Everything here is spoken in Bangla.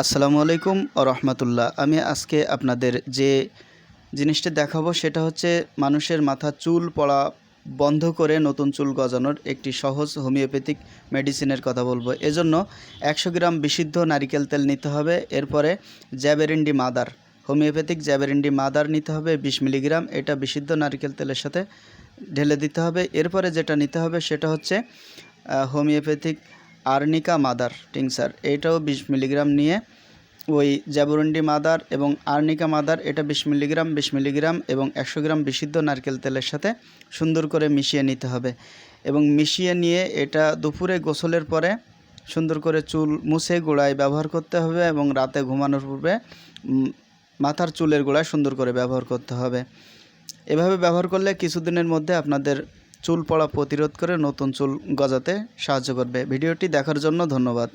আসসালামু আলাইকুম ও রহমতুল্লাহ। আমি আজকে আপনাদের যে জিনিসটা দেখাবো সেটা হচ্ছে মানুষের মাথা চুল পড়া বন্ধ করে নতুন চুল গজানোর একটি সহজ হোমিওপ্যাথিক মেডিসিনের কথা বলবো। এজন্য 100 গ্রাম বিশুদ্ধ নারিকেল তেল নিতে হবে। এরপরে জ্যাবেরেন্ডি মাদার, হোমিওপ্যাথিক জ্যাবেরেন্ডি মাদার নিতে হবে 20 মিলিগ্রাম। এটা বিশুদ্ধ নারিকেল তেলের সাথে ঢেলে দিতে হবে। এরপরে যেটা নিতে হবে সেটা হচ্ছে হোমিওপ্যাথিক আর্নিকা মাদার টিংসার, এটাও 20 মিলিগ্রাম নিয়ে ওই জ্যাবুরন্ডি মাদার এবং আর্নিকা মাদার এটা 20 মিলিগ্রাম এবং 100 গ্রাম বিশুদ্ধ নারকেল তেলের সাথে সুন্দর করে মিশিয়ে নিতে হবে। এবং মিশিয়ে নিয়ে এটা দুপুরে গোসলের পরে সুন্দর করে চুল মুছে গোড়ায় ব্যবহার করতে হবে এবং রাতে ঘুমানোর পূর্বে মাথার চুলের গোড়ায় সুন্দর করে ব্যবহার করতে হবে। এভাবে ব্যবহার করলে কিছুদিনের মধ্যে আপনাদের চুল পড়া প্রতিরোধ করে নতুন চুল গজাতে সাহায্য করবে। ভিডিওটি দেখার জন্য ধন্যবাদ।